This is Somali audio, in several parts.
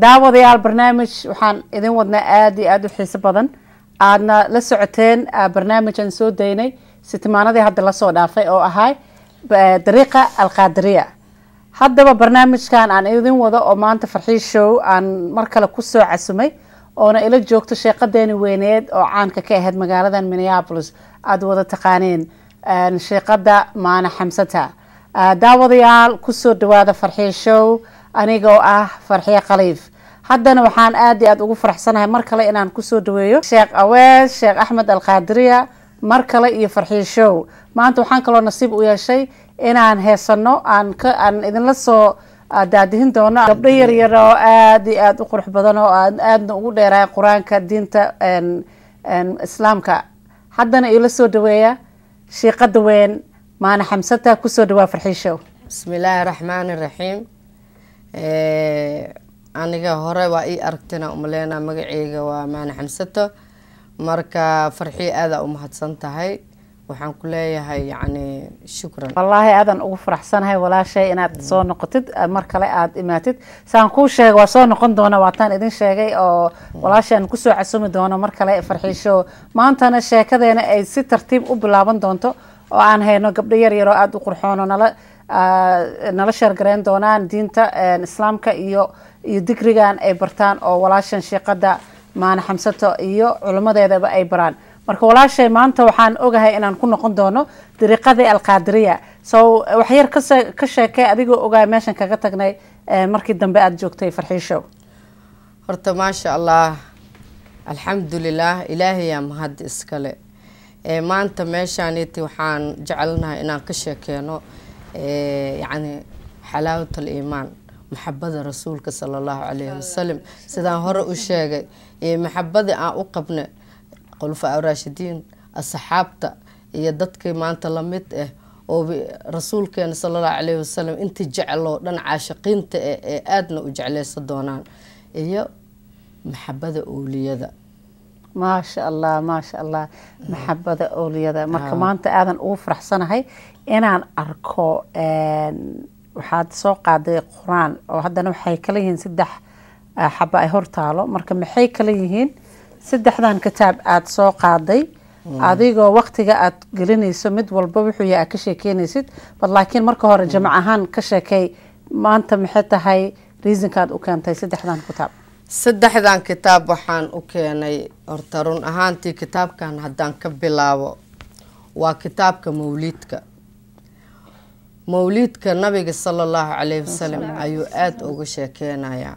daawadayaal barnaamij waxaan idin wadnaa aad iyo aad u xiiso badan aadna la socoteen barnaamijkan soo daynay sitimaanadii hadda lasoo dhaafay oo ahay dariiqa alqaadiriya. haddaba barnaamijkan aan idin wado oo maanta farxii show aan mar kale kusoo casumay oona ila joogto sheeqadeeni weyneed oo caanka ka ahayd magaaladan Minneapolis aad wada taqaaneen sheeqada Maana Xamsata. daawadayaal kusoo dhawaada farxii show anigoo ah Farxiye Khaliif. haddana waxaan aad iyo aad ugu faraxsanahay mar kale inaan kusoo dhaweeyo Sheekh Awees Sheekh Axmed Alqaadiriya mar kale iyo farxii show. maanta waxaan kaloo nasiib u yeeshay inaan heesano aan idinla soo daadihin doono gabdho yaryar oo aad iyo aad u qurux badan oo aadna ugu dheeraay quraanka diinta islaamka. haddana ila soo dhaweeya sheeqada weyn Maana Xamsata. kusoo dhawaa farxii show. bismillaahi raxmaani raxiim. aniga hore waa ii aragtina umaleena magaceyga waa Maana Xamsata. marka farxii aada u mahadsan tahay waxaan ku leeyahay yani shukran. wallaahi aadan ugu faraxsanahay walaashay inaad soo noqotid mar kale aad imaatid. saan kuu sheegay waa soo noqon doona waataan idin sheegay oo walaashaan kusoo casumi doono mar kale farxii show. maantana sheekadeena ay si tartiib u bilaaban doonto oo aan hayno gabdho yaryar oo aada u qurxoon oo nala sheergareyn doonaan diinta islaamka iyo digrigan ay bartaan oo walaashan sheeqada Maana Xamsato iyo culimadeedaba ay baraan. marka walaashay maanta waxaan ogahay inaan ku noqon doono dariiqadii alqaadiriya. so wax yar ka sheekay adigoo ogaay meeshan kaga tagnay markii dambe aad joogtay farxii show. horta maasha allah alxamdulilah ilaahay yaa mahad iskale. maanta meeshaaniti waxaan jecelnahay inaan ka sheekeeno yani xalaawat aliimaan maxabada rasuulka sala allahu calayhi wasalam. sidaan hore u sheegay maxabadii aan u qabnay khulafaa raashidiin asxaabta iyo dadkii maanta lamid ah oo rasuulkeena sala allahu calayhi wasalam intii jecloo dhan caashiqiinta ee aadna u jecleysa doonaan iyo maxabada awliyada. maasha allah maasha allah maxabada awliyada. marka maanta aadan ugu faraxsanahay inaan arko waxaad soo qaaday quraan oo haddana waxay kala yihiin 3 xaba ay hortaalo. marka maxay kala yihiin 3dan kitaab aad soo qaaday adigoo waqtiga aad gelinayso mid walba wuxuu yahay ka sheekeynaysid laakiin marka hore jamac ahaan ka sheekay maanta maxay tahay reasonkaad u keentay 3dan kitaab. 3dan kitaab waxaan u keenay horta run ahaantii kitaabkan haddaan ka bilaabo waa kitaabka mawliidka nabiga sala allahu calayhi wasalam ayuu aada uga sheekeynayaa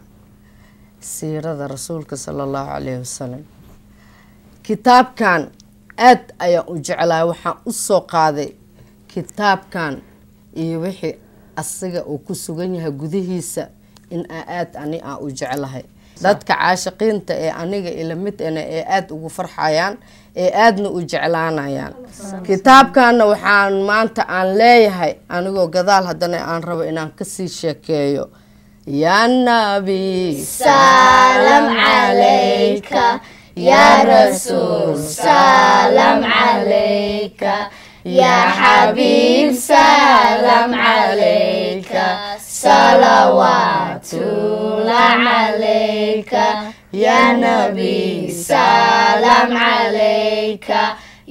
siirada rasuulka sala allahu calayhi wasalam. kitaabkan aad ayaan u jeclahay. waxaan u soo qaaday kitaabkan iyo wixii asiga uu ku sugan yahay gudihiisa in ani aan u jeclahay. dadka caashiqiinta ee aniga ila mid ana ee aada ugu farxayaan ee aadna u jeclaanayaan. kitaabkanna waxaan maanta aan leeyahay anigoo gadaal haddana aan rabo inaan kasii sheekeeyo. yaa nabi salam calayka yaa rasuul salam calayka yaa xabiib salam calayka salawaatullah calayka yaa nabi salam calayka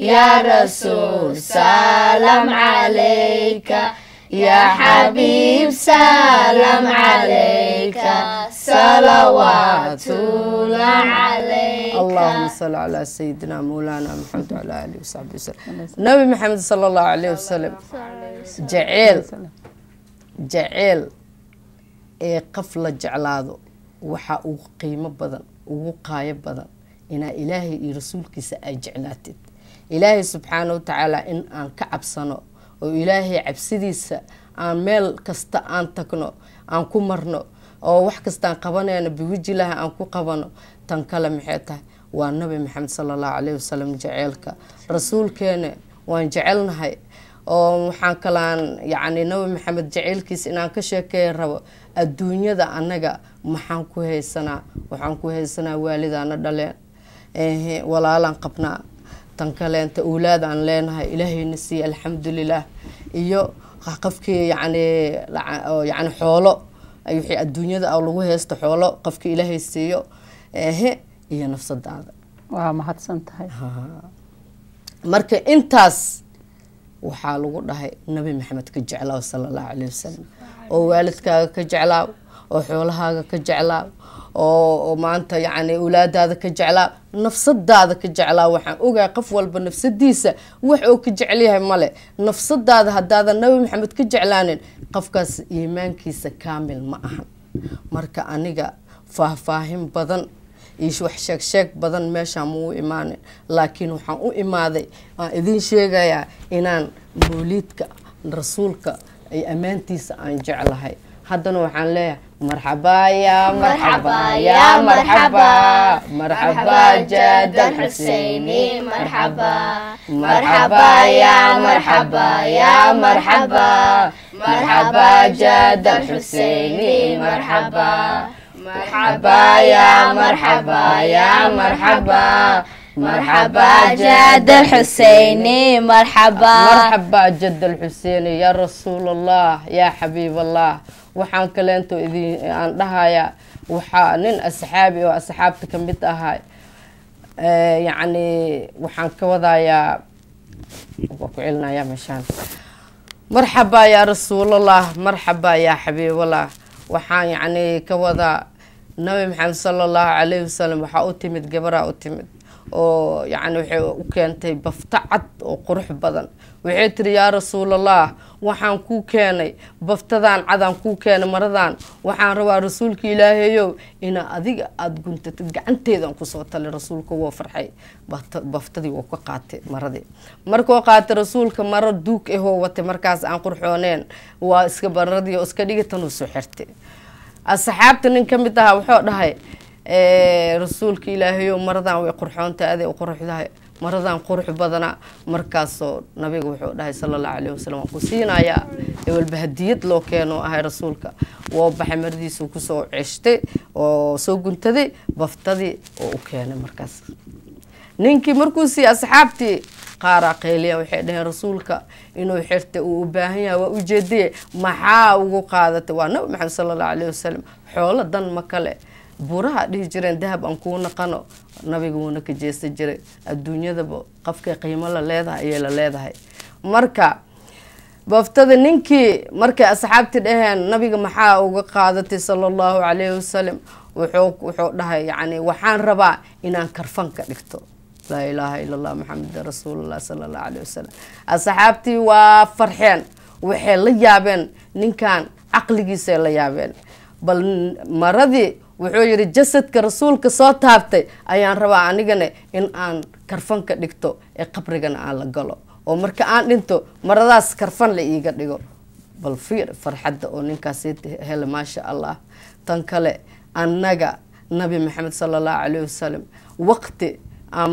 yaa rasuul salam calayka yaa xabiib salam calayka salawaatullah calayka. allahuma salli calaa sayidina mawlaana maxamed wacalaa aalihi wasaxbi wasalam. nabi maxamed sala allahu calayhi wasalam jeceel ee qaf la jeclaado waxaa ugu qiimo badan ugu qaayo badan inaa ilaahay iyo rasuulkiisa ay jeclaatid. ilaahay subxaana wa tacaala in aan ka cabsano oo ilaahay cabsidiisa aan meel kasta aan tagno aan ku marno oo wax kastaan qabanayno biwajilaha aan ku qabano. tan kale maxay tahay waa nabi maxamed sala allahu calayhi wasalam jeceelka rasuulkeena waan jecelnahay. oo waxaan kalaan yani nabi maxamed jeceelkiisa inaan ka sheekeeyo rabo. adduunyada anaga maxaan ku haysanaa? waxaan ku haysanaa waalidaana dhaleen walaalaan qabnaa. tan kaleenta awlaad aan leenahay ilaahayna siiya alxamdulilah. iyo qofkii yani xoolo wixii adduunyada ah lagu heesto xoolo qofka ilaahay siiyo iyo nafsadaada. waa mahadsan tahay. marka intaas waxaa lagu dhahay nabi maxamed ka jeclaaw sallallahu alayhi wasallam, oo waalidkaaga ka jeclaaw, oo xoolahaaga ka jeclaaw, oo maanta yacni awlaadaada ka jeclaaw, nafsadaada ka jeclaaw. waxaan ogahay qof walba nafsadiisa wax uu ka jecel yahay male. nafsadaada haddaadan nabi maxamed ka jeclaanin qofkaas iimaankiisa kaamil ma ahan. marka aniga faahfaahin badan iyo wax sheeg badan meeshaan ma u imaanin, laakiin waxaan u imaaday aan idin sheegayaa inaan mawliidka rasuulka ay ammaantiisa aan jeclahay. haddana waxaan leeyahay marxabaa yaa marxabaa yaa marxabaa marxabaa jaadan xuseyni marxabaa marxabaa yaa marxabaa yaa marxabaa marxabaa jaadan xuseyni marxabaa مرحبا يا مرحبا يا مرحبا مرحبا جد الحسيني مرحبا مرحبا جد الحسيني يا رسول الله يا حبيب الله. وحان كلانتو إذي أن دهايا وحانين أصحابي وأصحابتك كميت أهاي يعني وحان كوضايا وكعلنا يا مشان مرحبا يا رسول الله مرحبا يا حبيب الله. waxaan yacni ka wadaa nabi maxamed sala allahu calayhi wasalam waxaa u timid gabaraa u timid oo yacni waxay u keentay bafta cad oo qurux badan. waxay tiri yaa rasuulallah waxaan kuu keenay baftadaan cadaan kuu keenay maradan, waxaan rabaa rasuulka ilaahayow inaa adiga aada guntatid gacanteedan kusoo tali. rasuulka wuu farxay, baftadii wuu ka qaatay maradii. markuu qaatay rasuulka maro duug ahoo watay markaas aan qurxooneen, waa iska baradii oo iska dhigatan uu soo xirtay. asxaabta nin ka mid ahaa wuxuu dhahay rasuulka ilaahayow maradan way qurxoontahay, aday u quruxdahay, maradan qurux badana. markaasoo nabiga wuxuu dhahay sallallahu alayhi wasallam waan ku siinayaa walba hadiyad loo keeno ahay rasuulka. woo baxay maradiisu kusoo ceshtay oo soo guntaday baftadii oo u keenay. markaas ninkii markuu sii asxaabtii qaara qeyliya waxay dhaheen rasuulka inuu xirtay uu u baahan yahay waa ujeediye maxaa ugu qaadatay. waa nabi maxamed sallallahu alayhi wasallam xoolo dan ma kale buraha dhihi jireen dahab aan kuu naqano. nabiga wuuna ka jeesta jiray. adduunyadaba qofkay qiimo la leedahay ayay la leedahay. marka baftada ninkii markay asxaabtii dhaheen nabiga maxaa uga qaadatay sallallahu alayhi wasallam, wuxuu dhahay yacni waxaan rabaa inaan karfan ka dhigto. laa ilaaha ila allah maxamed rasuulullah sallallahu alayhi wasallam. asxaabtii waa farxeen, waxay la yaabeen ninkan caqligiisay la yaabeen. bal maradii wuxuu yidhi jasadka rasuulka soo taabtay ayaan rabaa anigana in aan karfan ka dhigto ee qabrigana aan la galo, oo marka aan dhinto maradaas karfan la iiga dhigo. bal fiir farxadda oo ninkaasi hele maasha allah. tan kale annaga nabi maxamed sallallahu alayhi wasallam waqti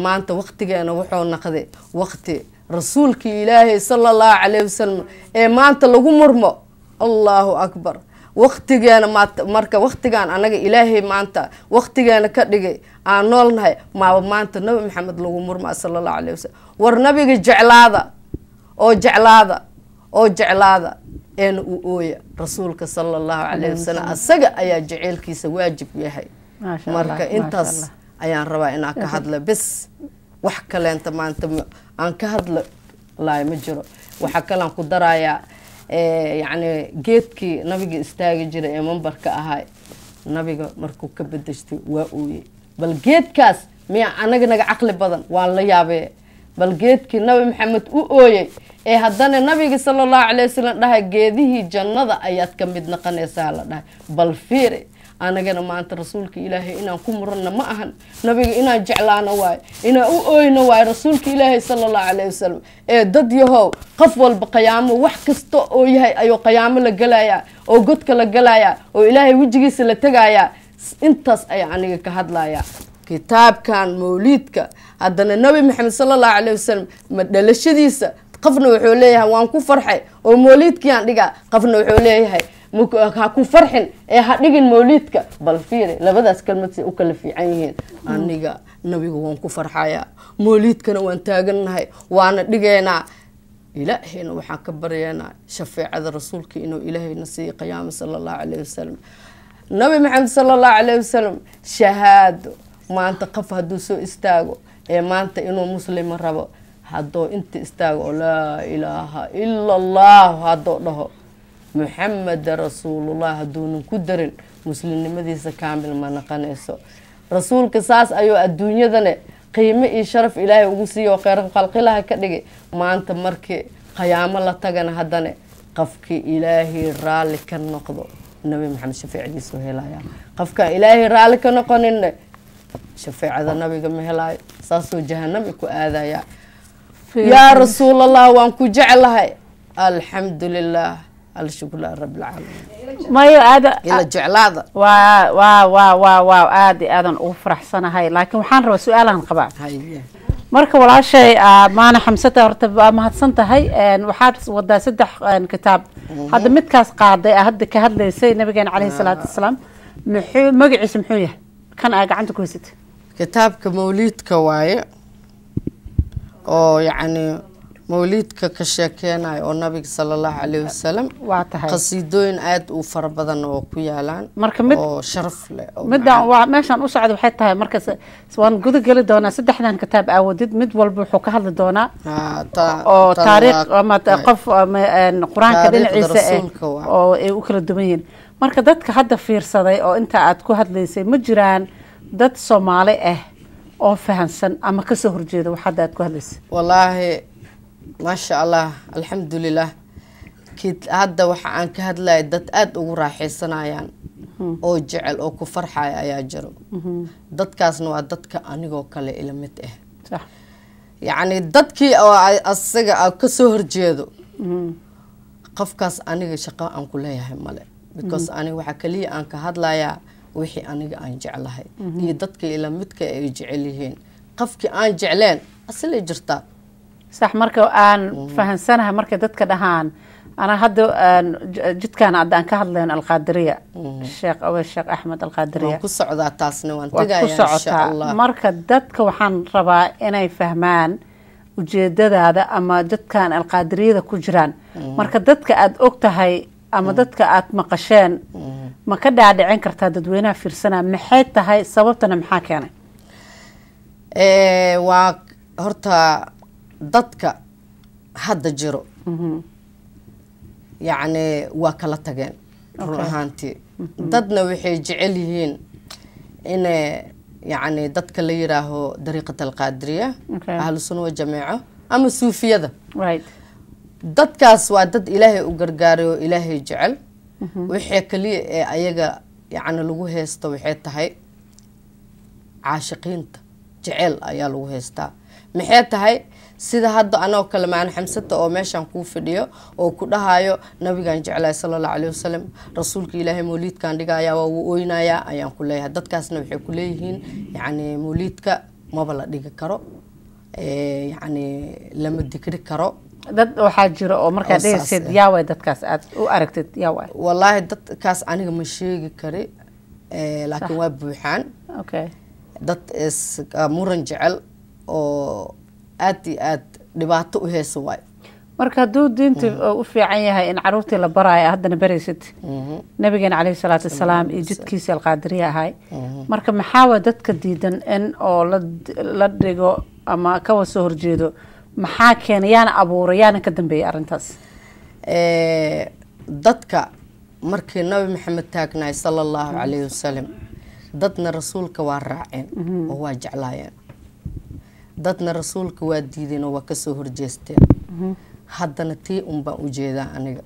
maanta waqtigeena wuxuu naqday waqti rasuulkii ilaahay sallallahu alayhi wasallam ee maanta lagu murmo. allahu akbar. waqtigeena marka waqtigaan anaga ilaahay maanta waqtigeena ka dhigay aan noolnahay maaba maanta nabi maxamed lagu murmaa sallallahu alayhi wasallam. war nabiga jeclaada oo jeclaada oo jeclaada een u ooya rasuulka sallallahu alayhi wasallam. asaga ayaa jaceelkiisa waajib yahay. marka intaas ayaan rabaa inaan ka hadla bes. wax kaleenta maanta aan ka hadla laay ma jiro. waxa kale aan ku darayaa yacni geedkii nabiga istaagi jiray ee mambarka ahay nabiga markuu ka bedeshtay waa ooyey. bal geedkaas miya anaga naga caqli badan waan la yaabee. bal geedkii nabi maxamed u ooyey ee haddana nabiga sallallahu alayhi wasallam dhahay geedihii jannada ayaad ka mid noqonaysaa la dhahay. bal fiiri anagana maanta rasuulka ilaahay inaan ku muranna ma ahan, nabiga inaan jeclaano waayo, inaan u ooyno waayo rasuulka ilaahay sallallahu alayhi wasallam. ee dad yahow qof walba qiyaamo wax kasta oo yahay ayuu qiyaamo la galayaa, oo godka la galayaa, oo ilaahay wejigiisa la tegayaa. intaas ayaa aniga ka hadlayaa. kitaabkan mawliidka haddana nabi maxamed sallallahu alayhi wasallam ma dhalashadiisa qofna wuxuu leeyahay waan ku farxay oo mawliidkiyaan dhigaa, qofna wuxuu leeyahay ha ku farxin ee ha dhigin mawliidka. bal fiiri labadaas kalmad say u kala fiican yihiin. aniga nabiga waan ku farxayaa, mawliidkana waan taagannahay, waana dhigaynaa. ilaahayna waxaan ka baryaynaa shafeecada rasuulka inuu ilaahayna siiyo qiyaamo sallallahu alayhi wasallam. nabi maxamed sala allahu calayhi wasalam shahaado maanta qof hadduu soo istaago ee maanta inuu muslima rabo haddoo inta istaago oo laa ilaaha ila allah haddoo dhaho muxameda rasuulullah hadduunan ku darin muslimnimadiisa kaamil ma naqanayso. rasuulka saas ayuu adduunyadane qiimo iyo sharaf ilaahay ugu siiyo kheyr khalqilaha ka dhigay. maanta markii qiyaamo la tagana haddana qofkii ilaahay raalli ka noqdo nabi maxamed shafeecadiisa helaya. qofka ilaahay raalli ka noqonin shafeecada nabiga ma helayo, saasoo jahannam ku aadaya. yaa rasuulallah waan ku jeclahay. alxamdulilah alshukrulah rabbil caalamiin. mayo aada ila jeclaada waa aada aadan ugu faraxsanahay. laakiin waxaan rabaa su-aalaan qabaa. marka walaashay maana xamsata horta waa mahadsan tahay. waxaad wadaa 3 kitaab hadda midkaas qaaday hadda ka hadlaysay nabigeena calayhi salaatu wasalaam magaciisa muxuu yahay kan aa gacanta ku haysatay? kitaabka mawliidka waaye oo yacni mawliidka ka sheekeynayo oo nabiga sala allahu calayhi wasalam waa tahay qasiidooyin aada u fara badan oo ku yaalaan marka mid oo sharaf leh midaan waa meeshaan u socda waxay tahay markaas waan guda geli doonaa 3 kitaab aawadid mid walba wuxuu ka hadli doonaa oo taariikh ama qof quraanka dhinaciisa oo ay u kala duwan yihiin. marka dadka hadda fiirsaday oo inta aad ku hadlaysay ma jiraan dad Soomaali ah oo fahansan ama ka soo horjeeda waxa aad ku hadlaysay? wallaahi ما شاء الله الحمد لله كيد هذا وحان كهدلاي دad aad ugu raaxaysanayaan oo jecel oo ku farxay ayaa jiro. dadkaasna waa dadka anigoo kale ila mid ah. صح يعني dadkii oo asaga ka soo horjeedo qofkaas aniga shaqo aan ku leeyahay male because aniga waxa kaliya aan ka hadlayaa wixii aniga aan jeclahay iyo dadka ila midka ay jecel yihiin. qofkii aan jecleen asal jirta صح marka aan fahansanahay marka dadka dhahaan ana hadda jidkaan aan ka hadlayno alqaadiriya sheekh Axmed alqaadiriya ku socda taasna waan tagayaa insha Allah. marka dadka waxaan rabaa inay fahmaan ujeedadaada ama dadkaan alqaadiriyada ku jiraan. marka dadka aad og tahay ama dadka aad maqasheen ma ka dhaadhicin kartaa dadweynaha fiirsanaa maxay tahay sababtana maxaa keenay? waa horta dadka hadda jiro yacni waa kala tageen run ahaantii. dadna waxay jecel yihiin in yacni dadka la yiraaho dariiqada alqaadiriya ahlu sunna wa jameeco ama suufiyada. dadkaas waa dad ilaahay u gargaaray oo ilaahay jecel. wixii kaliya ee ayaga yacni lagu heesto waxay tahay caashiqiinta jecel ayaa lagu heestaa. maxay tahay sida hadda anoo kale maan xamsata oo meeshan ku fadhiyo oo ku dhahayo nabigan jeclay sallallahu alayhi wasallam rasuulka ilaahay mawliidkan dhigaya waa uu ooynaya ayaan ku leeyahay. dadkaasna waxay ku leeyihiin yacni mawliidka maba la dhigi karo yacni lama dikri karo. dad waxaa jira oo markaa dhehaysid yaa way dadkaas aad u aragtid yaa way? wallaahi dadkaas aniga ma sheegi kari laakiin waa buuxaan. dad muran jecel oo aad iyo aad dhibaato u heeso waay. marka hadduu diinta u fiican yahay in caruurtii la baraayo haddana baraysid nabigeena calayhi salaatu wasalaam iyo jidkiisa alqaadiriya ahay. marka maxaa waa dadka diidan in oo la dhigo ama ka soo horjeedo maxaa keenay yaana abuuray yaana ka dambeeyay arrintaas? dadka markii nabi maxamed taagnaay sallallahu calayhi wasallam dadna rasuulka waa raaceen oo waa jeclaayeen. dadna rasuulka waa diideen oo waa ka soo horjeesteen. haddana tii un baan u jeedaa aniga.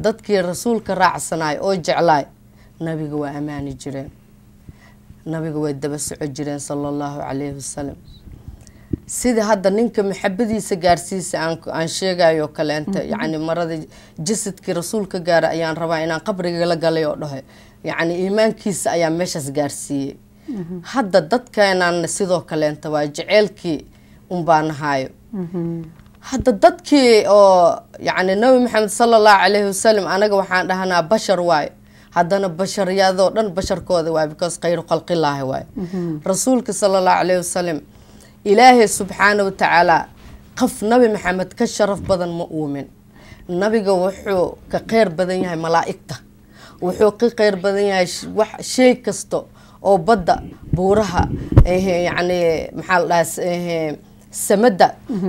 dadkii rasuulka raacsanaay oo jeclaay nabiga waa ammaani jireen. nabiga way daba soco jireen sallallahu calayhi wasallam. sida hadda ninka maxabadiisa gaarsiisa aan sheegayo kaleenta yacni marada jasadkii rasuulka gaara ayaan rabaa inaan qabriga la galay oo dhahay yacni iimaankiisa ayaa meeshaas gaarsiiyey. hadda dadkeenaan sidoo kaleenta waa jeceelkii unbaa nahaayo. hadda dadkii oo yacni nabi maxamed sallallahu calayhi wasallam anaga waxaan dhahanaa bashar waaye. haddana bashariyadoo dhan basharkooda waaye because khayru khalqillaahi waaye. rasuulka sallallahu calayhi wasallam ilaahay subxaana wa tacaala qof nabi maxamed ka sharaf badan ma uumin. nabiga wuxuu ka kheyr badan yahay malaa'igta wuxuu ka khayr badan yahay wax shay kasto oo badda buuraha yacni maxaa la dhahaa samada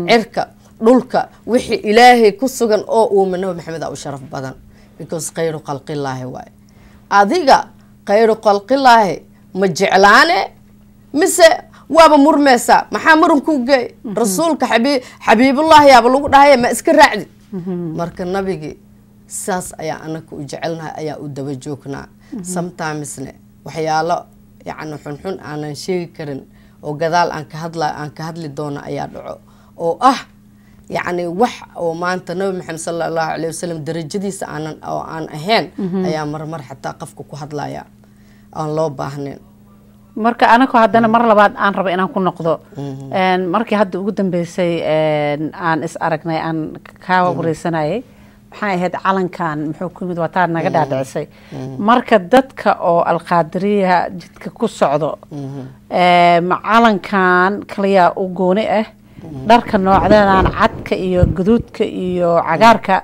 cirka dhulka wixii ilaahay ku sugan oo uu nabi maxamed u sharaf badan because khayru khalqillaahi waay adiga khayru khalqillaahi ma jeclaane mise waaba murmeysa maxaa muranku geey rasuulka xabiibullaahi yaaba lagu dhahay ma iska raacdi marka nabigi saas ayaa anaka u jecelnahay ayaa u daba joognaa sometimesne waxyaalo yacni xunxun aanan sheegi karin oo gadaal aan ka hadli doono ayaa dhaco oo ah yacni wax oo maanta nabi maxamed sallallahu alayhi wasallam darajadiisa aan ahayn ayaa marmar xataa qofka ku hadlaya aan loo baahnayn marka anagu haddana mar labaad aan rabo inaan ku noqdo markii hadda ugu dambeysay aan is aragnay aan kaa wareysanayay maxay ahayd calankan muxuu ku yimid wataa naga dhaadhicisay marka dadka oo alqaadiriya jidka ku socdo calankan kaliya u gooni ah dharka noocdaan cadka iyo guduudka iyo cagaarka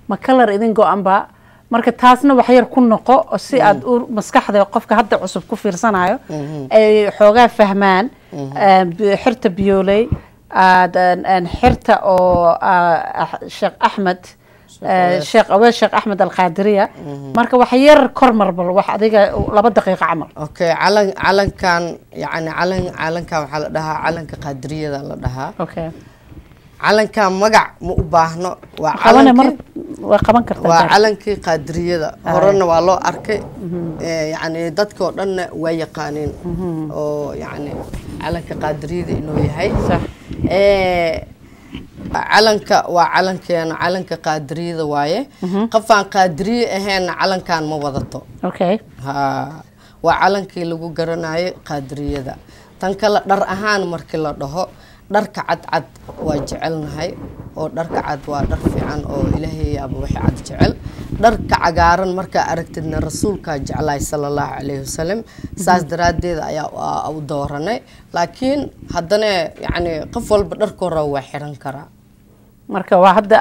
ma kalar idin go-anba marka taasna wax yar ku noqo si aad u maskaxda qofka hadda cusub ku fiirsanayo ay xoogaa fahmaan xirta biyooley xirta oo sheekh axmed sheekh axmed alqaadiriya marka wax yar kormar bal wax adiga 2 daqiiqo camal okay calankan yani calanka waxaa la dhahaa calanka qaadiriyada la dhahaa okay calankan magac ma u baahno waa qaban kartaa waa calankii qaadiriyada horena waa loo arkay yani dadka oo dhan waa yaqaaneen oo yani calanka qaadiriyada inuu yahay sax calanka waa calankeena calanka qaadiriyada waaye qofaan qaadiriye ahayn calankan ma wadato okay waa calankii lagu garanayay qaadiriyada tan kale dhar ahaan markii la dhaho dharka cadcad waa jecelnahay oo dharka cad waa dhar fiican oo ilaahay yaaba wixii cad jecel dharka cagaaran markaa aragtidna rasuulka jeclaay sallallahu alayhi wasallam saas daraadeed ayaa u dooranay laakiin haddana yani qof walba dharkooda waa xiran karaa marka waa hadda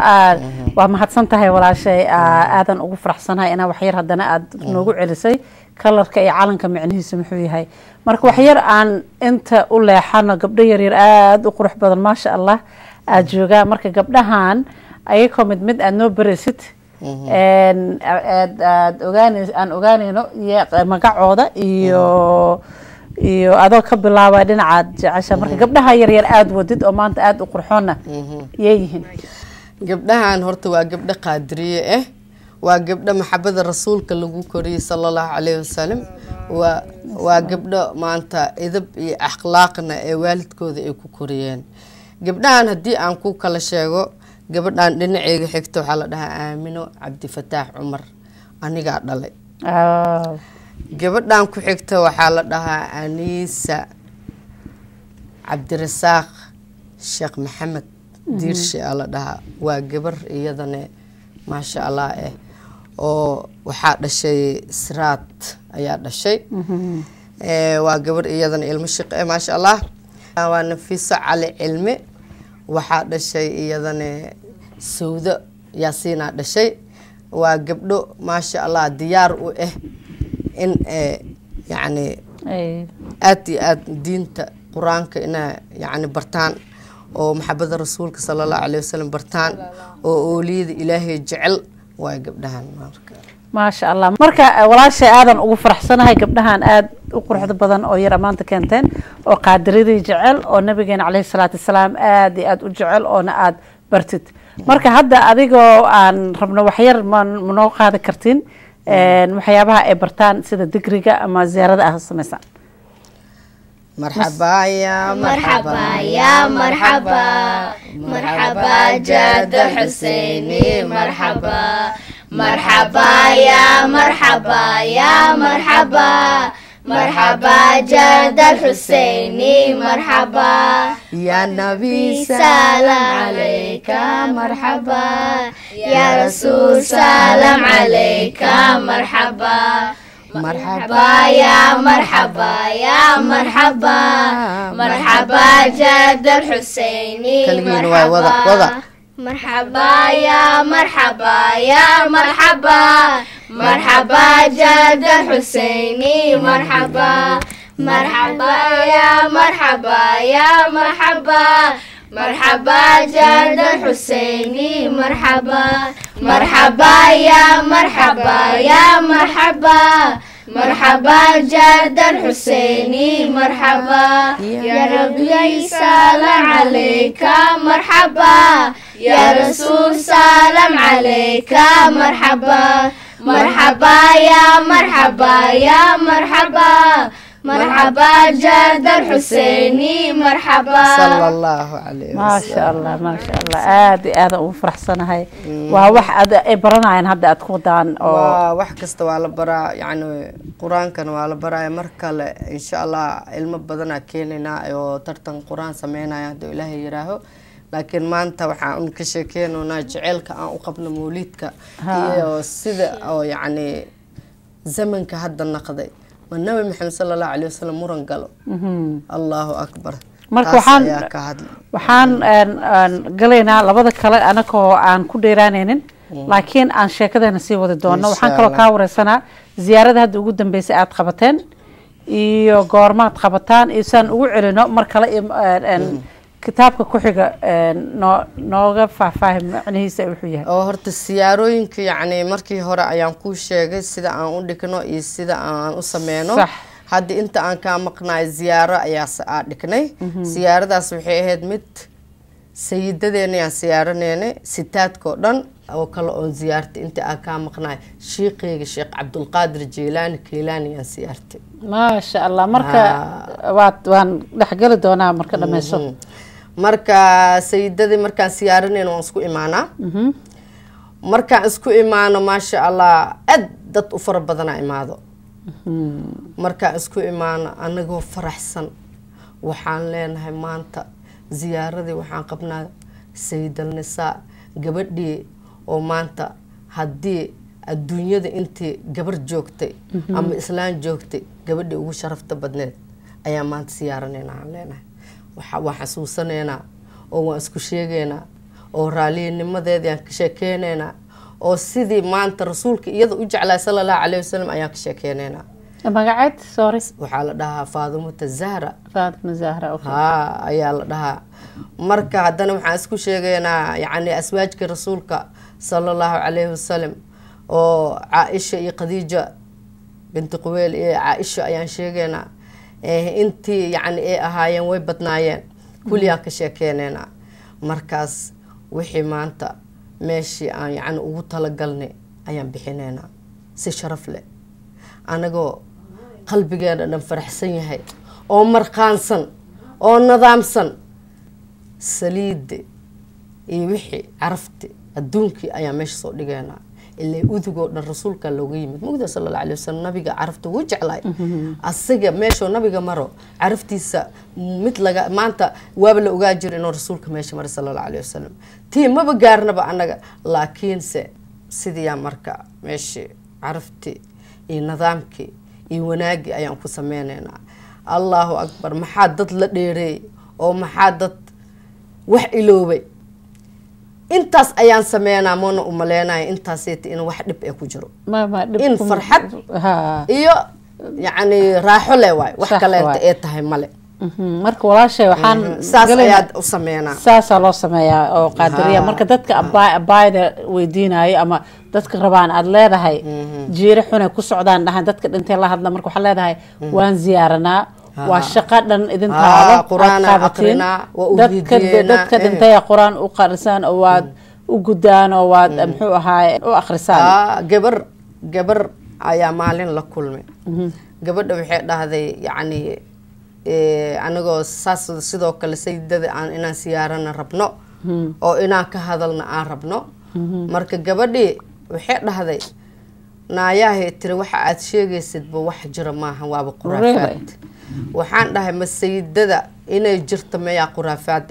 waa mahadsan tahay walaashay aadan ugu faraxsanahay inaa wax yar haddana aad noogu celisay kalarka iyo calanka macnihiisa muxuu yahay marka wax yar aan inta u leexano gabdho yaryar aad u qurux badan maasha allah aad joogaa marka gabdhahan ayagoo mid aad noo baraysid aan ogaanayno magacooda iyo adoo ka bilaaba dhinacaad jecesha marka gabdhaha yaryar aad wadid oo maanta aad u qurxoonna yeeyihiin gabdhahan horta waa gabdho qaadiriye waa gabdho maxabada rasuulka lagu koriyay sallallahu alayhi wasallam waa gabdho maanta idab iyo akhlaaqna ee waalidkooda ay ku koriyeen gabdhahan haddii aan ku kala sheego gabadhan dhinaceyga xigta waxaa la dhahaa aamino cabdifataax cumar anigaa dhalay gabadhan ku xigta waxaa la dhahaa aniisa cabdirasaaq sheekh maxamed diirshe aa la dhahaa waa gabar iyadane maasha allah oo waxaa dhashay siraad ayaa dhashay waa gabar iyadana ilmo shaqe maasha allah waa nafiiso cali cilmi waxaa dhashay iyadana sawdo yaasiinaa dhashay waa gabdho maasha allah diyaar u in yani aad iyo aad diinta qur-aanka inaa yani bartaan oo maxabada rasuulka sallallahu alayhi wasallam bartaan oo ooliyada ilaahay jecel waa gabdhahan maasha allah marka walaashay aadan ugu faraxsanahay gabdhahan aad u quruxda badan oo yar amaanta keenteen oo qaadiridii jecel oo nabigeena calayhi salaatu wasalaam aad iyo aad u jecel oona aad bartid marka hadda adigoo aan rabno waxyar manoo qaadi kartiin waxyaabaha ay bartaan sida digriga ama ziyaarada ah samaysaan مرحبا يا مرحبا يا مرحبا مرحبا جد الحسيني مرحبا مرحبا يا مرحبا يا مرحبا مرحبا جد الحسيني مرحبا يا نبي سلام عليك مرحبا يا رسول سلام عليك مرحبا مرحبا يا مرحبا يا مرحبا مرحبا جد الحسيني مرحبا مرحبا يا مرحبا يا مرحبا مرحبا جد الحسيني مرحبا مرحبا يا مرحبا يا مرحبا مرحبا جد الحسيني مرحبا مرحبا يا مرحبا يا مرحبا مرحبا جد الحسيني مرحبا يا ربي سلام عليك مرحبا يا رسول سلام عليك مرحبا مرحبا يا مرحبا يا مرحبا مرحبا جد الحسيني مرحبا صلى الله عليه وسلم. ما شاء الله ما شاء الله هذا وفرحسنا هاي وواحد برنا عن هذا أتخدان wax kasta waa la baraa yani quraankan waa la baraa markale insha Allah ilmo badan keenina oo tartan quraan sameynaya hadii Ilaahay yiraaho laakiin maanta waxaan ka sheekeynaa jaceelka aan u qabno mawlidka iyo sida oo yani zamanka hadda naqday والنبي محمد صلى الله عليه وسلم مرن قالوا الله أكبر marka waxaan galeynaa labada kale anakoo aan ku dheeraanaynin laakiin aan sheekadana sii wadi doono waxaan kaloo ka wareysanaa ziyaarada hadda ugu dambeysay aad qabateen iyo goormaad qabataan iyo saan ugu celino mar kale kitaabka ku xiga nooga faahfaahin macnihiisa wuxuu yahay oo horta siyaarooyinka yani markii hore ayaan ku sheegay sida aan u dhigno iyo sida aan u sameeyno hadda inta aan ka maqnaay ziyaaro ayaa dhignay siyaaradaas waxay ahayd mid sayidadeena aan siyaaraneenay sitaadko dhan oo kale oo ziyaartay inta aan ka maqnaay sheekhiga Sheekh Abdul Qadir Jilani aan siyaartay ma sha Allah marka waan dhaxgali doonaa marka dhameyso marka sayidadii markaan siyaaraneen waan isku imaanaa markaan isku imaano ma sha Allah dad u fara badan imaado markaan isku imaano anagoo faraxsan waxaan leenahay maanta ziyaaradii waxaan qabnaa sayidal nisaa gabadhii oo maanta haddii adduunyada intii gabar joogtay ama islaan joogtay gabadhii ugu sharafta badneed ayaa maanta siyaaranayna aan leenahay waxaan xasuusanaynaa oo waan isku sheegaynaa oo raaliyanimadeedii aan ka sheekeynaynaa oo sidii maanta rasuulka iyada u jeclaa sallallahu alayhi wasallam ayaan ka sheekeynaynaa magaceed sorry waxaa la dhahaa Faadimo Zahra okay ayaa la dhahaa marka haddana waxaan isku sheegaynaa yani aswaajka rasuulka sallallahu alayhi wasallam oo Aisha iyo Khadija binti Quwayl iyo Aisha ayaan sheegaynaa intii yani ay ahaayeen way badnaayeen kulliya ka sheekeynayna markaas wixii maanta meeshii aan yani ugu talagalnay ayaan bixinayna si sharaf leh anagoo qalbigeena dhan faraxsan yahay oo marqaansan oo nidaamsan saliid iyo wixii carafti adduunkii ayaa meesha soo dhigaynaa ilaa udugo dhan rasuulka looga yimid mugda sallallahu alayhi wasallam nabiga carafta wuu jeclay asaga meesha nabiga maro caraftiisa mid laga maanta waaba la ogaa jir inuu rasuulka meesha maro sallallahu alayhi wasallam tii maba gaarnaba anaga laakiin sidii marka meesha carafti iyo nidaamkii iyo wanaagi ayaan ku sameynaynaa Allahu akbar maxaa dad la dheereey oo maxaa dad wax iloobay intaas ayaan sameynaa moona u maleynaa intaas in wax dhib ay ku jiro in farxad iyo yani raaxo leh waay wax kale ay tahay male marka walaashay waxaan saas ayaad u sameynaa saas loo sameeyaa oo qaadariya marka dadka abaayda weydiinayo ama dadka rabaan aad leedahay jiir xun ku socdaan dhahan dadka dhintay la hadla marka waxa leedahay waan ziyaaranaa waa shaqo dhan idin taalo quraan aqrina dadka dhintay quraan u qarisan oo waad u gudaan oo waad muxuu ahaay u akhrisaan gabar ayaa maalin la kulmay gabadha waxay dhahday yani anagoo saas sidoo kale sayidada aan inaan siyaarana rabno oo inaan ka hadalna aan rabno marka gabadhii waxay dhahday naayahay tiri waxa aad sheegaysidba wax jira maaha waaba quraafaad waxaan dhahay ma sayidada inay jirto meeyaa quraafaad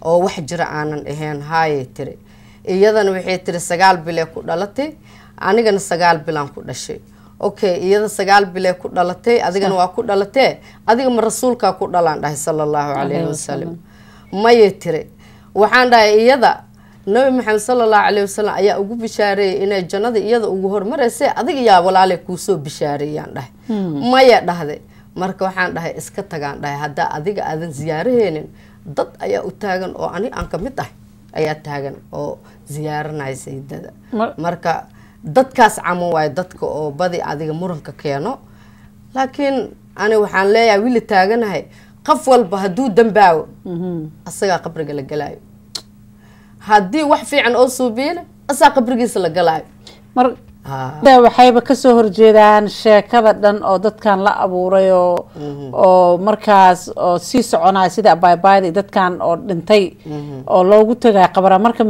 oo wax jira aanan ahayn haayay tiri iyadana waxay tiri 9 bil ku dhalatay anigana 9 bilaan ku dhashay okay iyada 9 bil ku dhalatay adigana waa ku dhalatay adiga ma rasuulka ku dhalaan dhahay sallallahu alayhi wasallam ma yitiri waxaan dhahay iyada nabi maxamed sallallahu alayhi wasallam ayaa ugu bishaareeyay inay jannada iyada ugu hormaraysa adiga yaa walaale kuusoo bishaareeyaan dhahay maya dhahday marka waxaan dhahay iska tagaan dhahay haddaa adiga aadan ziyaaraheenin dad ayaa u taagan oo ani aan kamid ah ayaa taagan oo ziyaaranaya sayidada marka dadkaas camo waayo dadka oo badi adiga muranka keeno laakiin ani waxaan leeyahay wili taaganahay qof walba hadduu dambaawo asagaa qabriga la galaayo haddii wax fiican oo suubiina asaa qabrigiisa la galaayo waxayba kasoo horjeedaan sheekada dhan oo dadkan la abuuray oo markaas oo sii soconaya sida abaybayda dadkan oo dhintay oo loogu tagay qabra marka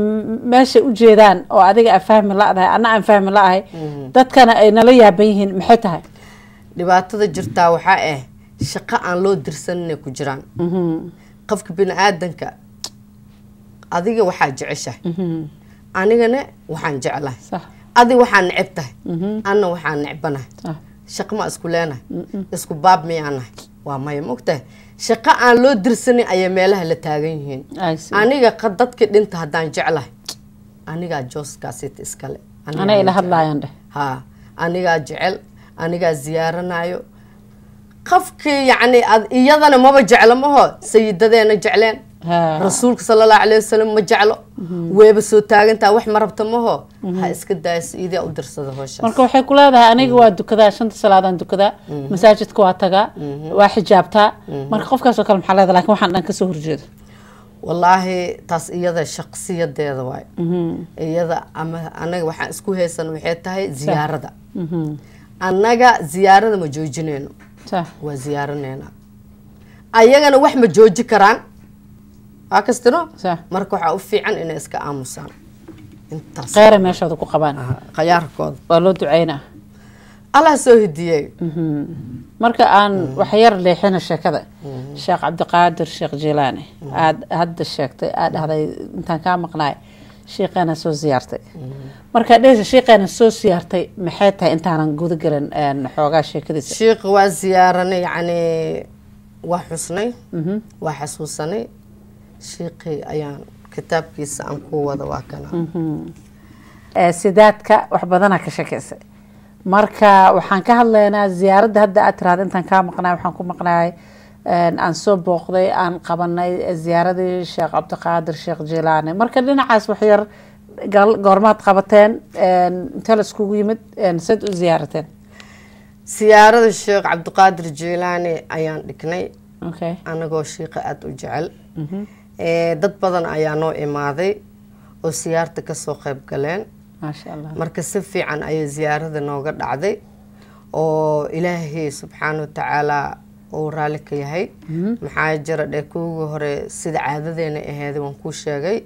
meeshay u jeedaan oo adiga aan fahmi la-dahay ana aan fahmi la-ahay dadkana ay nala yaaban yihiin maxay tahay dhibaatada jirtaa waxaa ah shaqo aan loo dirsanina ku jiraan qofka bini aadanka adiga waxaa jeceshahay anigana waxaan jeclahay adi waxaan neceb tahay anna waxaan necbanahay shaqo ma isku leenahay isku baab miyaanahay waa maya mogtahay shaqo aan loo dirsanin ayay meelaha la taagan yihiin aniga dadkii dhinta haddaan jeclahay anigaa jooskaasita iskale ana ila hadlaayaan dheh anigaa jecel anigaa ziyaaranayo qofkii yacni iyadana maba jeclo maho sayidadeena jecleen rasuulka sallallahu alayhi wasallam ma jeclo weeba soo taagantaa wax ma rabta maho ha iska daayso iidaa u dirsada howshaas marka waxay ku leedahay aniga waa dukadaa 5 salaadaan dukadaa masaajidka waa tagaa waa xijaabtaa marka qofkaas oo kale maxaa leedahay laakiin waxaan dhan ka soo horjeedo wallaahi taas iyada shakhsiyadeeda waay iyada ama anaga waxaan isku haysan waxay tahay ziyaarada annaga ziyaarada ma joojinayno waa ziyaaranayna ayagana wax ma jooji karaan waa kastino marka waxaa u fiican inay iska aamusaan intaas qeyra meeshooda ku qabaan qayaarkooda waa loo duceynaa allah soo hidiyey marka aan wax yar leexina sheekada sheekh cabdiqaadir sheekh jilaani aad hadda sheegtay aad dhahday intaan kaa maqnaay sheekana soo ziyaartay marka dheesha sheekana soo ziyaartay maxay tahay intaanan guda galan xoogaa sheekadiisa sheekh waa ziyaaranay yacni waa xusnay waa xasuusanay sheekhi ayaan kitaabkiisa aan ku wada waa kana sidaadka wax badanaa ka sheekaysay marka waxaan ka hadlaynaa ziyaaradda hadda aad tiraada intaan kaa maqnaay waxaan ku maqnaay aan soo booqday aan qabanay ziyaaradii sheekh cabdiqaadir sheekh jilaani marka dhinacaas wax yar goormaad qabateen intee la iskugu yimid sad u ziyaarateen siyaarada sheekh cabdiqaadir jilaani ayaan dhignay anagoo sheekha aada u jecel dad badan ayaa noo imaaday oo siyaarta kasoo qayb galeen maasha allah marka si fiican ayay ziyaarada nooga dhacday oo ilaahay subxaana watacaala uu raalli ka yahay maxaa jira dhee kuwii hore sida caadadeena aheeday waan kuu sheegay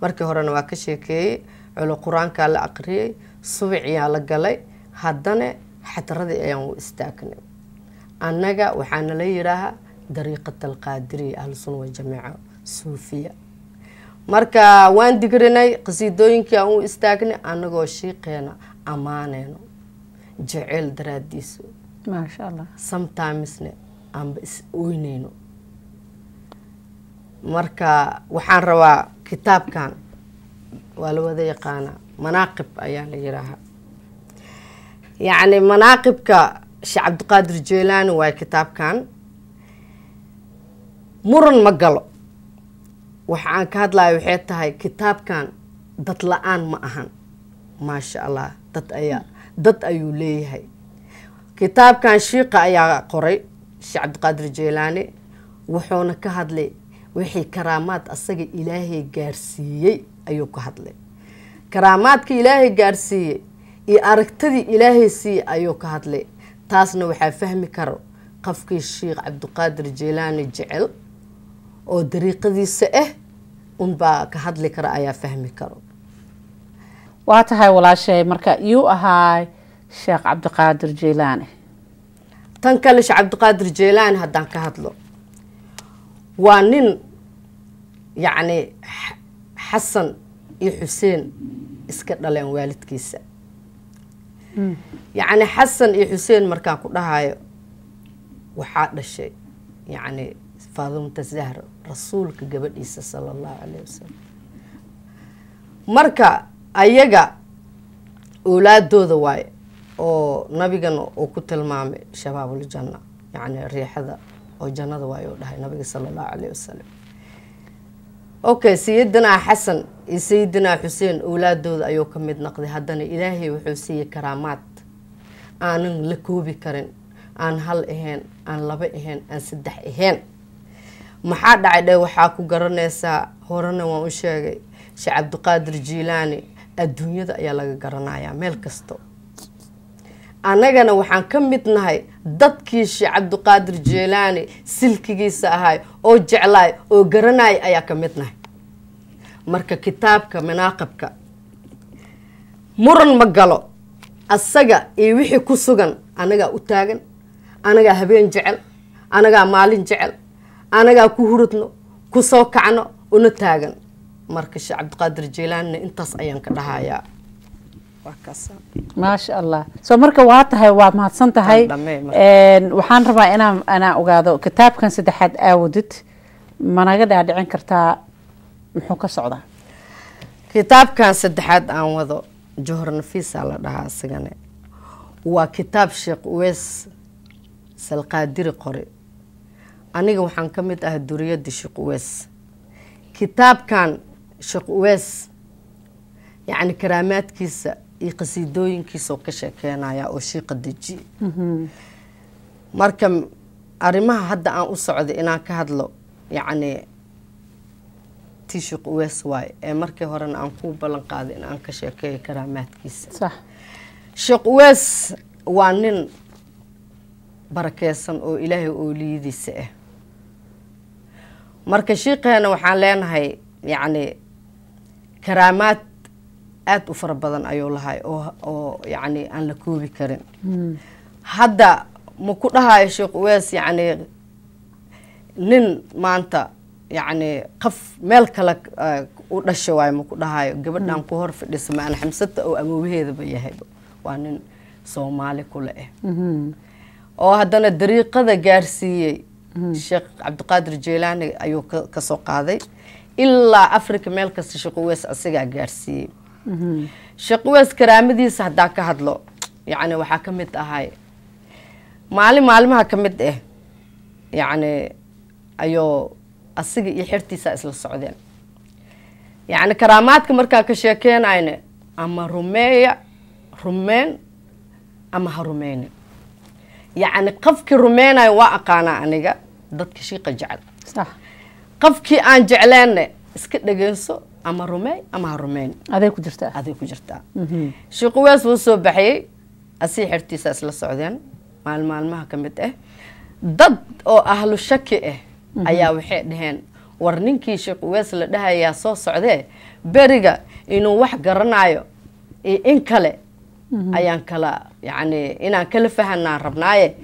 markii horena waa ka sheekeeyey culo qur-aankaa la aqriyey subaciyaa la galay haddana xadradii ayaan u istaagnay annaga waxaa nala yidhaahaa dariiqat alqaadiriya ahlusunna waljamiica suufiya marka waan digrinay qasiidooyinkii aan u istaagnay annagoo shiiqeena ammaaneyno jeceyl daraadiisu maasha allah sometimesne aanba is oyneyno marka waxaan rabaa kitaabkan waa la wada yaqaanaa manaaqib ayaa la yidhaahaa yacni manaaqibka sheekh cabdiqaadir jilaani waay kitaabkan muran ma galo waxa aan ka hadlayo waxay tahay kitaabkan dad la-aan ma ahan maasha allah dad ayuu leeyahay kitaabkan shiiqa ayaa qoray sheekh cabdiqaadir jilaani wuxuuna ka hadlay wixii karaamaad asaga ilaahay gaarsiiyey ayuu ka hadlay karaamaadka ilaahay gaarsiiyey iyo aragtadii ilaahay siiyey ayuu ka hadlay taasna waxaa fahmi karo qofkii sheekh cabdiqaadir jilaani jecel oo dariiqadiisa ah unbaa ka hadli kara ayaa fahmi karo waa tahay walaashay marka yuu ahaa sheekh cabdiqaadir jilaani tan kale sheekh cabdiqaadir jilaani haddaan ka hadlo waa nin yacni xasan iyo xuseen iska dhaleen waalidkiisa yacni xasan iyo xuseen markaan ku dhahayo waxaa dhashay yacni faadumata zahra rasuulka gabadhiisa sala allahu calayhi wasalam marka ayaga awlaadooda waaye oo nabigana uu ku tilmaamay shabaabul janna yacni riixada oo jannada waaye uu dhahay nabiga sala allahu calayhi wasalam okay sayidina xasan iyo sayidina xuseen awlaadooda ayuu ka mid noqday haddana ilaahay wuxuu siiyey karaamaad aanan la koobi karin aan hal ahayn aan laba ahayn aan saddex ahayn maxaa dhacay dhe waxaa ku garanaysaa horena waan u sheegay sheekh cabdiqaadir jiilaani adduunyada ayaa laga garanayaa meel kasto annagana waxaan ka mid nahay dadkii sheekh cabdiqaadir jiilaani silkigiisa ahay oo jeclaay oo garanaya ayaa ka mid nahay marka kitaabka manaaqibka muran ma galo asaga iyo wixii ku sugan anagaa u taagan anagaa habeen jecel anagaa maalin jecel anagaa ku hurudno ku soo kacno una taagan marka sheekh cabdiqaadir jiilaanina intaas ayaan ka dhahayaa maasha allah soo marka waa tahay waa mahadsan tahay waxaan rabaa inaan ogaado kitaabkan saddexaad aawadid managa dhaadhicin kartaa muxuu ka socdaa kitaabkan saddexaad aan wado johor nafiisa la dhahaa isagane waa kitaab sheekh uweys salqaadiri qore aniga waxaan ka mid ahay duriyadii sheekh uweys kitaabkan sheekh uweys yacni karaamaadkiisa iyo qasiidooyinkiisa oo ka sheekeynaya oo shiiqa dejiye marka arrimaha hadda aan u socday inaan ka hadlo yacni tii sheekh uweys waaye ee markii horena aan ku ballan qaaday in aan ka sheekeeyo karaamaadkiisa sax sheekh uweys waa nin barakeysan oo ilaahay ooliyadiisa ah marka shiiqeena waxaan leenahay yacni karaamaad aad u fara badan ayuu lahay oo yacni aan la koobi karin hadda ma ku dhahayo sheekh uweys yacni nin maanta yacni qof meel kale u dhasha waayo ma ku dhahayo gabadhan ku hor fadhisa ma aan xamsata oo amoobaheedaba yahayba waa nin soomaali kule ah oo haddana dariiqada gaarsiiyey sheekh cabdiqaadir jiilaani ayuu ka soo qaaday ilaa africa meel kasta sheekh uweys asigaa gaarsiiyey sheekh uweys karaamadiisa haddaa ka hadlo yacni waxaa ka mid ahay maalimaha ka mid ah yacni ayuu asiga iyo xertiisa isla socdeen yacni karaamaadka markaa ka sheekeynayna ama rumeen ama ha rumeynin yacni qofkii rumeynayo waa aqaanaa aniga dadka shiiqa jecel qofkii aan jecleenna iska dhageyso ama rumeey ama ha rumeyn aday ku jirtaa sheekh uweys wuu soo baxayey asii xertiisa isla socdeen maalmaha ka mid ah dad oo ahlu shaki ah ayaa waxay dhaheen war ninkii sheekh uweys la dhahayaa soo socdee beriga inuu wax garanayo iyo in kale ayaan kala yacni inaan kala fahanaan rabnaaye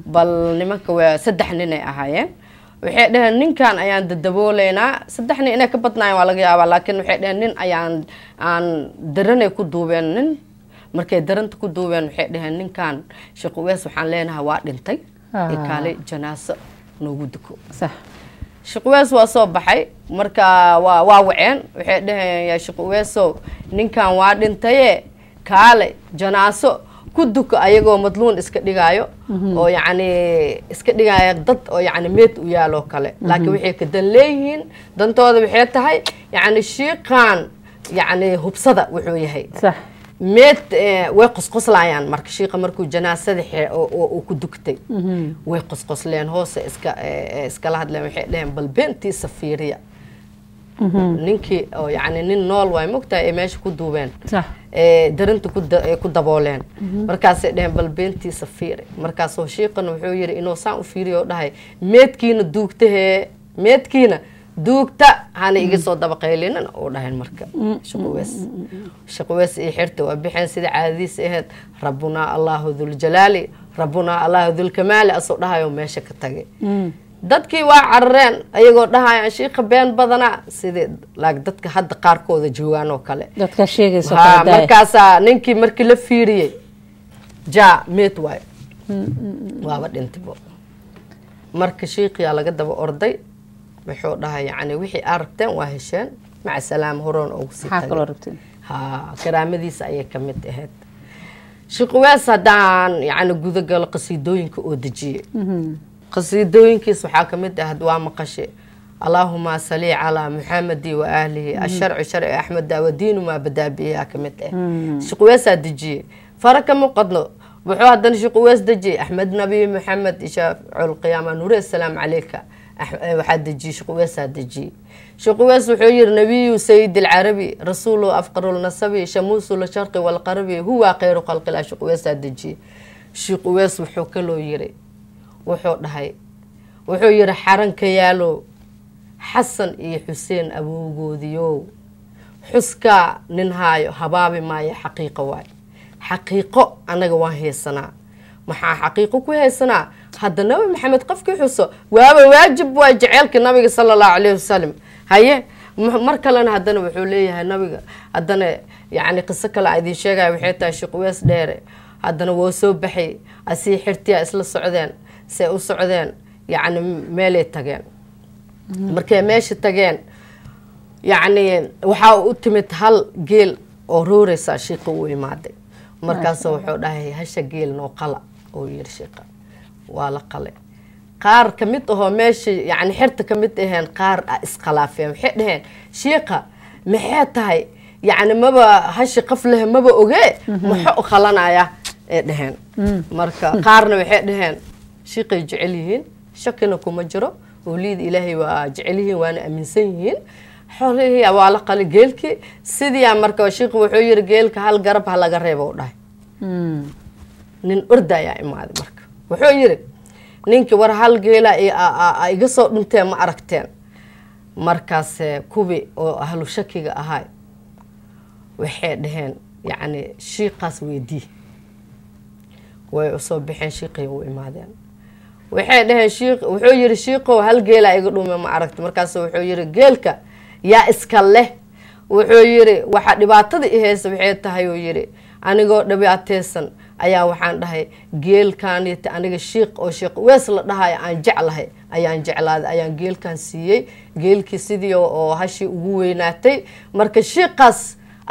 bal nimanka waa 3 nin ay ahaayeen waxay dhaheen ninkan ayaan dadabooleynaa 3 nin inay ka badnaayeen waa laga yaabaa laakiin waxay dhaheen nin aan daranay ku duubeen nin markay daranta ku duubeen waxay dhaheen ninkan sheekh uweys waxaan leenahay waa dhintay ee kaale janaaso noogu duko sax sheekh uweys waa soo baxay marka waa waceen waxay dhaheen yaa sheekh uweysow ninkan waa dhintaye kaale janaaso ku duko ayagoo madluun iska dhigaayo oo yacni iska dhigaayo dad oo yacni meed u yaaloo kale laakiin waxay ka dan leeyihiin dantooda waxay tahay yacni shiiqaan yacni hubsada wuxuu yahay sax meed way qosqoslayaan marka shiiqa markuu janaasada oo ku dugtay way qosqosleen hoose iskala hadleen waxay dhaheen bal beentiisa fiiriya ninkii oo yacni nin nool waay mogtahay ay meesha ku duubeen darinta ku dabooleen markaasay dhaheen bal beentiisa fiiri markaasoo shiiqana wuxuu yidhi inuu saan u fiiriyo dhahay meedkiina duugta hana iga soo dabaqaylinin oo dhahayn marka sheekh uweys iyo xirta waa bixeen sida caadadiisa ahayd rabbunaa allahu duljalaali rabbunaa allahu dulkamaali asoo dhahayo meesha ka tagay dadkii waa carareen ayagoo dhahayaan shiiqa been badanaa sidii dadka hadda qaarkooda joogaan oo kale dadka sheegayso markaasaa ninkii markii la fiiriyey meed waayo waaba dhintibo marka shiiqiyaa laga daba orday wuxuu dhahay yacni wixii aragteen waa hesheen maca salaam horoon ugu sii maxaa kaloo tagay rabteen ها كرامديس أي كمت أهد شقواس هدان يعني جودة قال قصيدوينك أودجي قصيدوينك صحا كمت أهد وامقشي اللهم صل على محمد وأهله الشرع شرع أحمد والدين ما بدأ به كمت أهد شقواس هدجي فرق مقدلو وحو هدان شقواس دجي أحمد نبي محمد إشاف القيامة نور السلام عليك وحد دجي شقواس هدجي شقواس وحير نبي سيد العربي رسوله أفقر النسبي شموس الشرق والغربي هو خير خلق الله شقواس هدجي شقواس وحو كله يري وحو دهي وحو يري حرن كيالو حسن إي حسين أبو جوديو حسكا ننهايو هبابي ماي حقيقة واي حقيقة أنا جواه السنة محا حقيقة كويه السنة هذا النبي محمد قفك حسه واجب وجعلك النبي صلى الله عليه وسلم هاي مركلنا هدنا وحوليه النبي هدنا يعني قصة كلا عادي شيء وحيتها شقواس دير هدنا وسوب بحي أسي حرتي أسل السعودين سأو السعودين يعني مالي تجين مركي ماشي تجين يعني وحاو أتمت هل جيل أوروريس شيء قوي مادي مركز وحوده هش جيل نقلة أو يرشقة ولا قلة قار كميته ماشي يعني حرت كميتهن قار اسقلافين حدهن شيقه محيتها يعني ما هش قفله ما اوغي محو خلنايا دهن marka qaarna waxay dhaheen shiiqay jecel yihiin shakina kuma jiro waliid ilaahay waa jecel yihiin waana aaminsan yihiin xoolaha waa la qali geelki sidii marka shiiq wuxuu yiri geelka hal garab ha laga reebo dhahay nin ordaya imaad marka wuxuu yiri ninki war hal geela iga soo dhuntay ma aragteen markaas kubi oo ahlu shakiga ahay waxay dhaheen yani shiiqaas weydii way soo bixeen shiiqay u imaadeen waxay dhaheen shiiq wuxuu yiri shiiqo hal geela iga dhumay ma aragtay markaas wuxuu yiri geelka yaa iska leh wuxuu yiri waxa dhibaatada ihaysa waxay tahay oo yiri anigoo dhabiateysan ayaa waxaan dhahay geelkan iyo aniga shiiq oo shiiq wees la dhahay aan jeclahay ayaan jeclaaday ayaan geelkan siiyay geelkii sidii oo hashi ugu weynaatay marka shiiqaas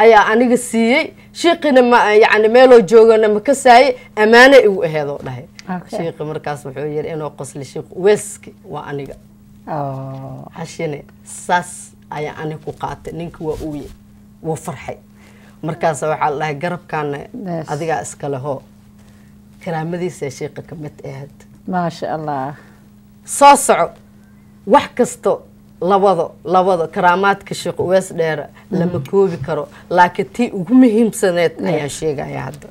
ayaa aniga siiyay shiiqina ma yani meelo joogana ma ka saay amaana igu aheedo dhahay shiiq markaas wuxuu yiri inuu qosli shiiq weeski waa aniga hashine saas ayaa aniga ku qaatay ninka waa uu farxay markaas waxa la dhahay garabkan adiga iska laho karaamadiisa sheekha kamid ahayd ما شاء الله soo soco wax kasto labado karaamaadka sheekh wees dheer lama koobi karo laakiin tii ugu muhiimsaneed ayaa sheegaya hadda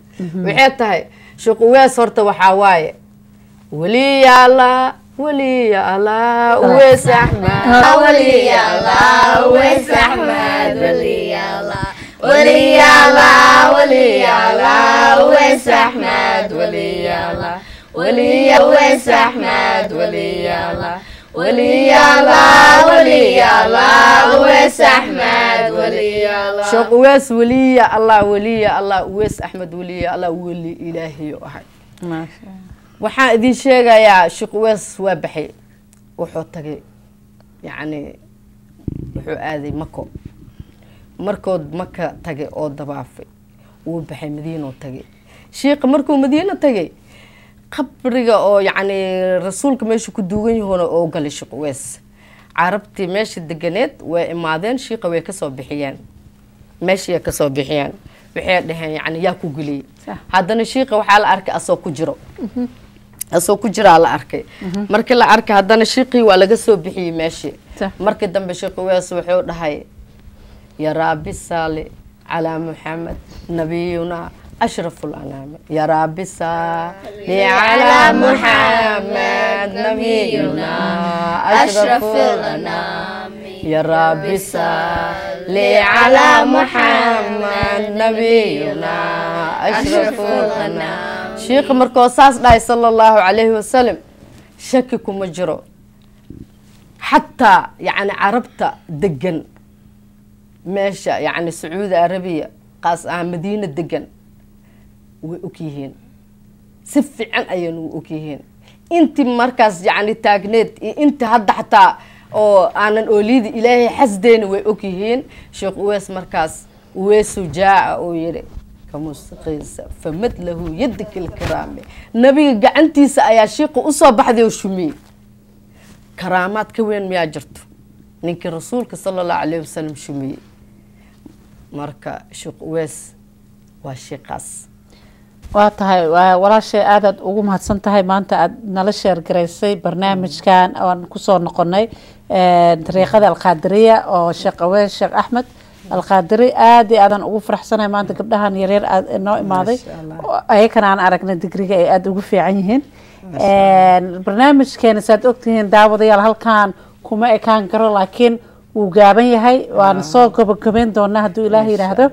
waxay tahay sheekh wees horta waxa waaye wali Allah wees ahmad ولي الله ويس أحمد ولي الله ولي الله ولي الله ويس أحمد ولي الله ولي ويس أحمد ولي الله ولي الله ولي الله ويس أحمد ولي الله شيخ ويس ولي الله ويس أحمد ولي الله ولي إلهي أحد ما شاء الله waxaan idin sheegayaa sheekh wees waa baxay wuxuu tagay yani wuxuu aaday markood maka tagay oo dabaafay wuu baxay madiina tagay sheekh markuu madiina tagay qabriga oo yani rasuulka meesha ku duugan yahay oo galay sheekh wees carabtii meesha deganeed way imaadeen sheekh way ka soo bixiyeen meeshii ka soo bixiyeen waxay dhaheen yani yaa ku guliyay haddana sheekh waxa la arkay asoo ku jiro asoo ku jira la arkay markii la arkay haddana shiiqii waa laga soo bixiyay meeshii markii dambe shiiq wees wuxuu dhahay ya rabbi salli ala muhammad nabiyuna ashraful anam ya rabbi salli ala muhammad nabiyuna ashraful anam ya rabbi salli ala muhammad nabiyuna ashraful anam شيخ مركوساس داي صلى الله عليه وسلم شككم مجرو حتى يعني عربتا دقن ماشى يعني سعودية عربية قاس مدينة دقن وأوكيهين سفي عن أين وأوكيهين انت مركز يعني تاجنت انت هدا حتى oo aanan ooliyada ilaahay xasdeena way ogyihiin sheekh uwees markaas uweesu jaaca oo yidhi kamusiqiisa famad lahu yadika alkaraame nabiga gacantiisa ayaa sheekhu usoo baxday oo shumiyey karaamaad ka weyn miyaa jirto ninkii rasuulka sala allahu calayhi wasalam shumiyey marka sheekh uwees waa sheekaas waa tahay walaashay aadaad ugu mahadsan tahay maanta aad nala sheergaraysay barnaamijkan oan kusoo noqonay dariiqada alqaadiriya oo sheekh uwees sheekh axmed alqaadiri aad iyo aadan ugu faraxsanahay maanta gabdhahan yaryar aad noo imaaday ayakana aan aragnay digriga ay aada ugu fiican yihiin barnaamijkeena saad ogtihiin daawadayaal halkan kuma ekaan karo laakiin wuu gaaban yahay waana soo gabagabeyn doonaa hadduu ilaah yidhaahdo